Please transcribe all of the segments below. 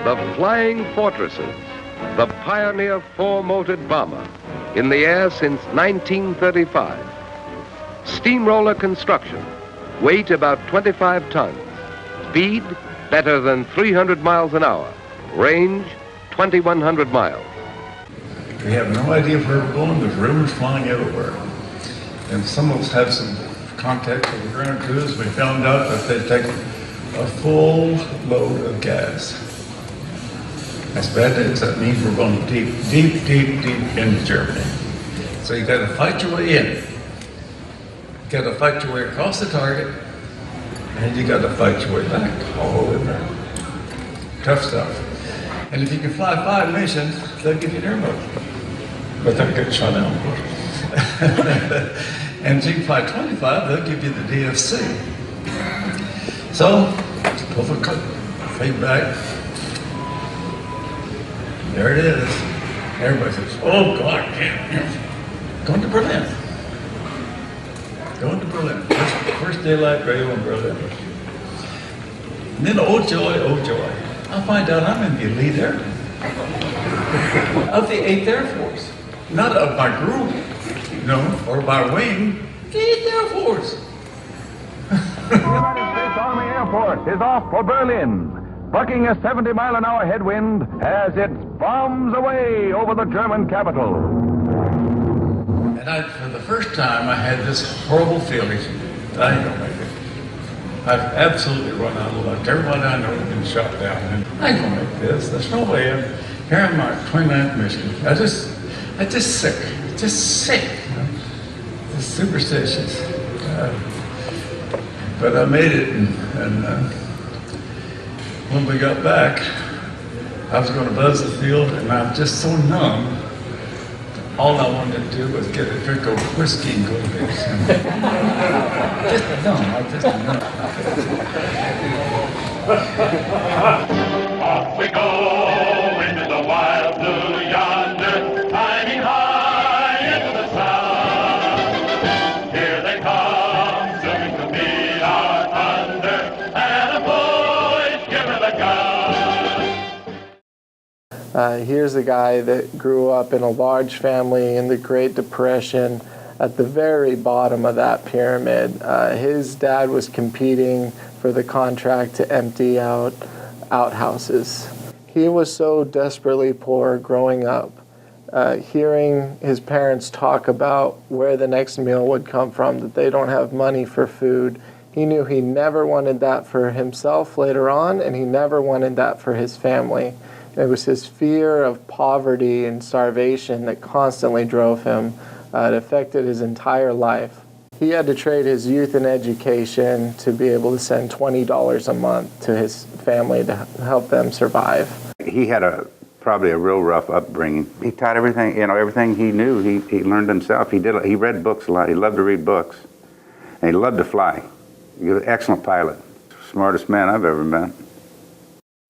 The Flying Fortresses, the pioneer four-motored bomber, in the air since 1935. Steamroller construction, weight about 25 tons, speed better than 300 miles an hour, range 2,100 miles. We have no idea where we're going. There's rumors flying everywhere. And some of us had some contact with the ground crews. We found out that they'd taken a full load of gas. That's bad news. That means we're going deep, deep, deep, deep into Germany. So you got to fight your way in. You got to fight your way across the target, and you got to fight your way back all the way back. Tough stuff. And if you can fly 5 missions, they'll give you an airboat. But they'll get shot down. And if you can fly 25, they'll give you the DFC. So, pull the fade back. There it is. Everybody says, oh God, I can't. Going to Berlin. Going to Berlin. First daylight radio in Berlin. And then, oh joy, I find out I'm in the elite air of the 8th Air Force. Not of my group, no, or my wing, the 8th Air Force. The United States Army Air Force is off for Berlin, bucking a 70-mile-an-hour headwind as it bombs away over the German capital. And for the first time, I had this horrible feeling that I ain't gonna make it. I've absolutely run out of luck. Everybody I know has been shot down, and I ain't gonna make this. There's no way. Here I'm my 29th mission. I just sick. Just sick. You know? Just superstitious. But I made it, and when we got back, I was going to buzz the field, and I'm just so numb. All I wanted to do was get a drink of whiskey and go to bed. Just numb. I just numb. Off we go into the wild blue yonder, climbing high into the sun. Here they come, zooming to meet our thunder, and a boys give her the gun. Here's a guy that grew up in a large family in the Great Depression at the very bottom of that pyramid. His dad was competing for the contract to empty out outhouses. He was so desperately poor growing up. Hearing his parents talk about where the next meal would come from, that they don't have money for food, he knew he never wanted that for himself later on, and he never wanted that for his family. It was his fear of poverty and starvation that constantly drove him. It affected his entire life. He had to trade his youth and education to be able to send $20 a month to his family to help them survive. He had probably a real rough upbringing. He taught everything, everything he knew, he learned himself. He read books a lot. He loved to read books. And he loved to fly. He was an excellent pilot. Smartest man I've ever met.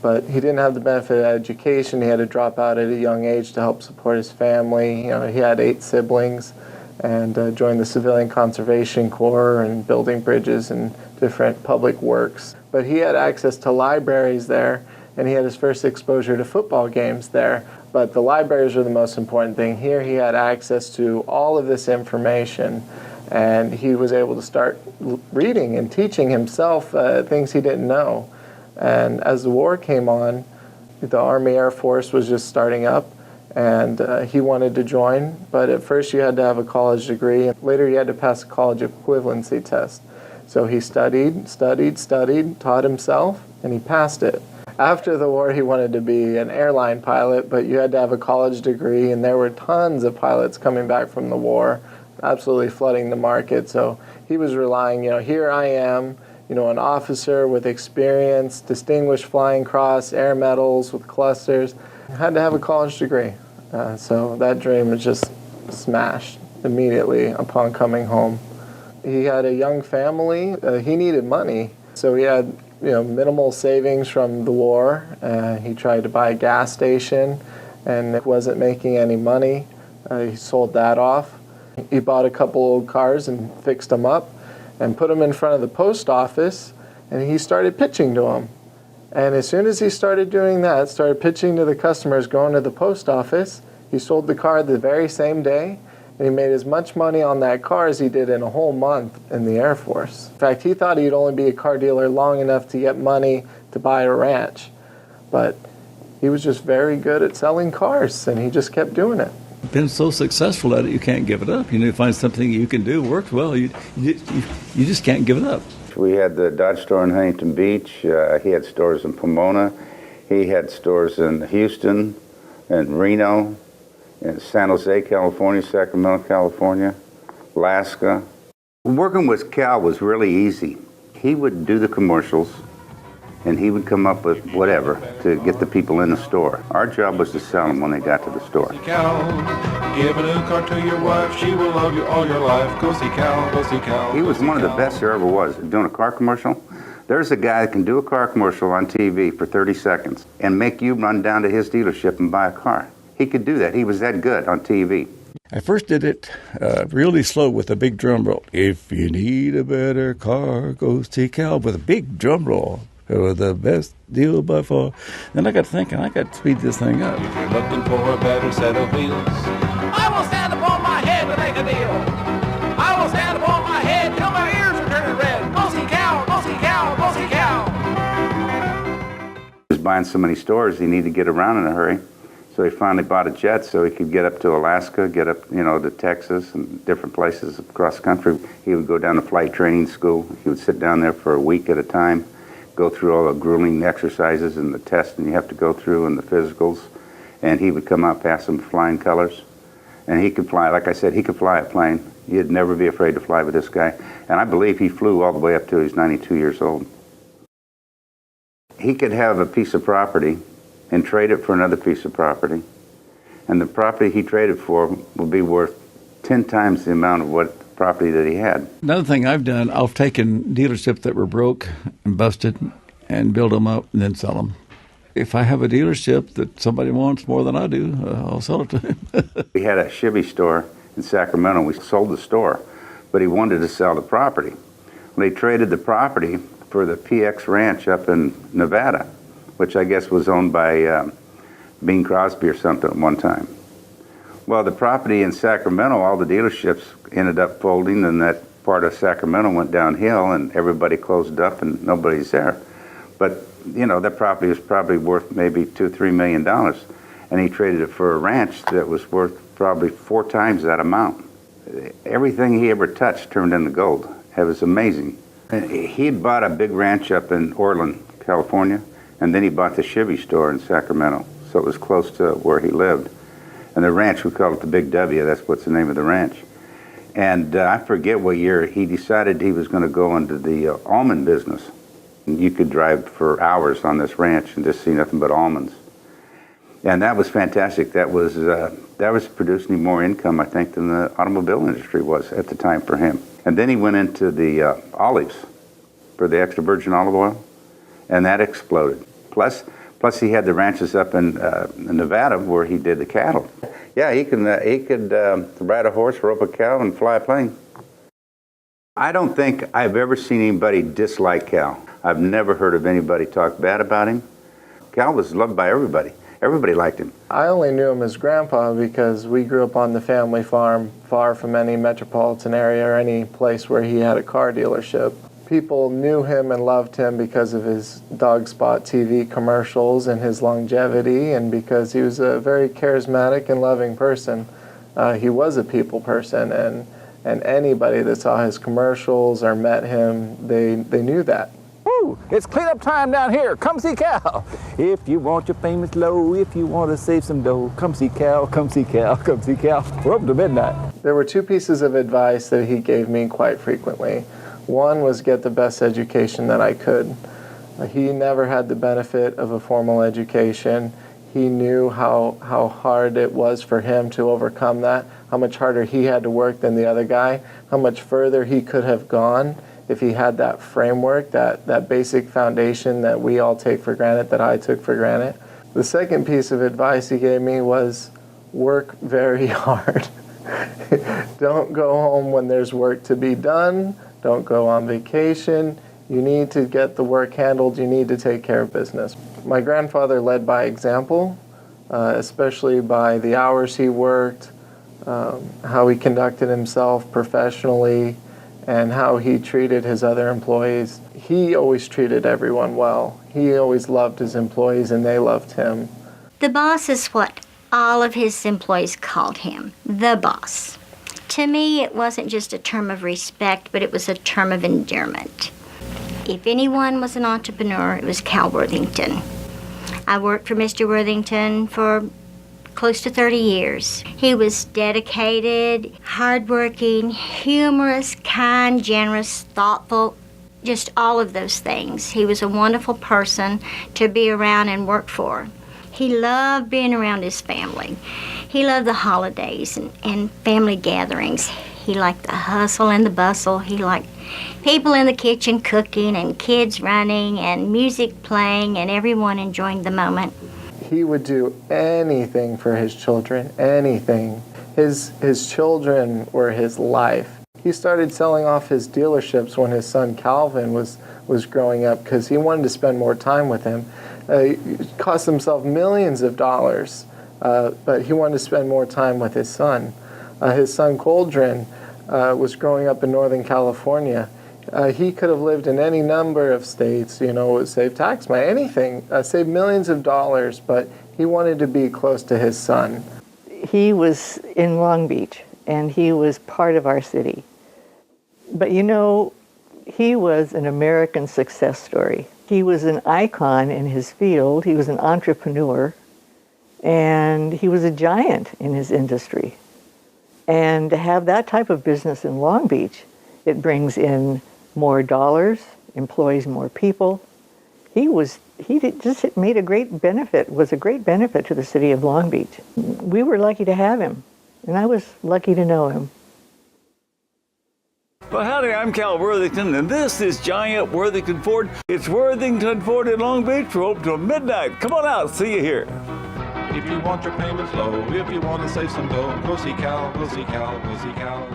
But he didn't have the benefit of education. He had to drop out at a young age to help support his family. He had 8 siblings and joined the Civilian Conservation Corps and building bridges and different public works. But he had access to libraries there, and he had his first exposure to football games there. But the libraries were the most important thing. Here he had access to all of this information, and he was able to start reading and teaching himself things he didn't know. And as the war came on, the Army Air Force was just starting up, and he wanted to join, but at first you had to have a college degree, and later you had to pass a college equivalency test. So he studied, taught himself, and he passed it. After the war, he wanted to be an airline pilot, but you had to have a college degree, and there were tons of pilots coming back from the war, absolutely flooding the market. So he was relying, here I am, an officer with experience, distinguished flying cross, air medals with clusters. Had to have a college degree. So that dream was just smashed immediately upon coming home. He had a young family. He needed money. So he had minimal savings from the war. He tried to buy a gas station and wasn't making any money. He sold that off. He bought a couple old cars and fixed them up and put them in front of the post office, and he started pitching to them. And as soon as he started doing that, started pitching to the customers, going to the post office, he sold the car the very same day, and he made as much money on that car as he did in a whole month in the Air Force. In fact, he thought he'd only be a car dealer long enough to get money to buy a ranch. But he was just very good at selling cars, and he just kept doing it. Been so successful at it, you can't give it up. You find something you can do, works well, you just can't give it up. We had the Dodge store in Huntington Beach. He had stores in Pomona. He had stores in Houston and Reno, in San Jose, California, Sacramento, California, Alaska. Working with Cal was really easy. He would do the commercials, and he would come up with whatever to get the people in the store. Our job was to sell them when they got to the store. Cal, give a new car to your wife, she will love you all your life. Go see Cal, go see Cal. He was one of the best there ever was. Doing a car commercial, there's a guy that can do a car commercial on TV for 30 seconds and make you run down to his dealership and buy a car. He could do that. He was that good on TV. I first did it really slow with a big drum roll. If you need a better car, go see Cal, with a big drum roll. It was the best deal by far. Then I got thinking, I got to speed this thing up. If you're looking for a better set of wheels, I will stand upon my head to make a deal. I will stand upon my head till my ears are turning red. Go see Cal, go see Cal, go see Cal. He was buying so many stores, he needed to get around in a hurry. So he finally bought a jet so he could get up to Alaska, get up, to Texas and different places across the country. He would go down to flight training school. He would sit down there for a week at a time, go through all the grueling exercises and the tests and you have to go through and the physicals. And he would come out past them flying colors. And he could fly, like I said, he could fly a plane. You'd never be afraid to fly with this guy. And I believe he flew all the way up till he was 92 years old. He could have a piece of property and trade it for another piece of property. And the property he traded for would be worth 10 times the amount of what property that he had. Another thing I've done, I've taken dealerships that were broke and busted and build them up and then sell them. If I have a dealership that somebody wants more than I do, I'll sell it to him. We had a Chevy store in Sacramento. We sold the store, but he wanted to sell the property. When they traded the property for the PX Ranch up in Nevada, which I guess was owned by Bing Crosby or something at one time. Well, the property in Sacramento, all the dealerships ended up folding, and that part of Sacramento went downhill, and everybody closed up, and nobody's there. But, that property was probably worth maybe $2 or $3 million, and he traded it for a ranch that was worth probably 4 times that amount. Everything he ever touched turned into gold. It was amazing. He had bought a big ranch up in Orland, California, and then he bought the Chevy store in Sacramento, so it was close to where he lived. And the ranch, we call it the Big W, that's what's the name of the ranch. And I forget what year, he decided he was going to go into the almond business. And you could drive for hours on this ranch and just see nothing but almonds. And that was fantastic. That was producing more income, I think, than the automobile industry was at the time for him. And then he went into the olives for the extra virgin olive oil, and that exploded. Plus he had the ranches up in Nevada where he did the cattle. Yeah, he could ride a horse, rope a cow, and fly a plane. I don't think I've ever seen anybody dislike Cal. I've never heard of anybody talk bad about him. Cal was loved by everybody. Everybody liked him. I only knew him as Grandpa because we grew up on the family farm, far from any metropolitan area or any place where he had a car dealership. People knew him and loved him because of his Dog Spot TV commercials and his longevity, and because he was a very charismatic and loving person. He was a people person, and anybody that saw his commercials or met him, they knew that. Woo! It's cleanup time down here. Come see Cal. If you want your famous low, if you want to save some dough, come see Cal, come see Cal, come see Cal. We're open to midnight. There were 2 pieces of advice that he gave me quite frequently. One was get the best education that I could. He never had the benefit of a formal education. He knew how hard it was for him to overcome that, how much harder he had to work than the other guy, how much further he could have gone if he had that framework, that basic foundation that we all take for granted, that I took for granted. The second piece of advice he gave me was work very hard. Don't go home when there's work to be done. Don't go on vacation. You need to get the work handled. You need to take care of business. My grandfather led by example, especially by the hours he worked, how he conducted himself professionally, and how he treated his other employees. He always treated everyone well. He always loved his employees, and they loved him. The boss is what all of his employees called him, the boss. To me, it wasn't just a term of respect, but it was a term of endearment. If anyone was an entrepreneur, it was Cal Worthington. I worked for Mr. Worthington for close to 30 years. He was dedicated, hardworking, humorous, kind, generous, thoughtful, just all of those things. He was a wonderful person to be around and work for. He loved being around his family. He loved the holidays and family gatherings. He liked the hustle and the bustle. He liked people in the kitchen cooking and kids running and music playing and everyone enjoying the moment. He would do anything for his children, anything. His children were his life. He started selling off his dealerships when his son Calvin was growing up because he wanted to spend more time with him. It cost himself millions of dollars, but he wanted to spend more time with his son. His son Coldren was growing up in Northern California. He could have lived in any number of states, save tax money, anything, save millions of dollars, but he wanted to be close to his son. He was in Long Beach, and he was part of our city. But he was an American success story. He was an icon in his field. He was an entrepreneur, and he was a giant in his industry. And to have that type of business in Long Beach, it brings in more dollars, employs more people. Just made a great benefit, was a great benefit to the city of Long Beach. We were lucky to have him, and I was lucky to know him. Well, howdy, I'm Cal Worthington, and this is Giant Worthington Ford. It's Worthington Ford in Long Beach. We're open till midnight. Come on out, see you here. If you want your payments low, if you want to save some dough, go see Cal, go see Cal, go see Cal.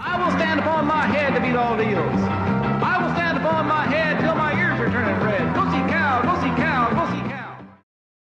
I will stand upon my head to beat all deals. I will stand upon my head till my ears are turning red. Go see Cal, go see Cal.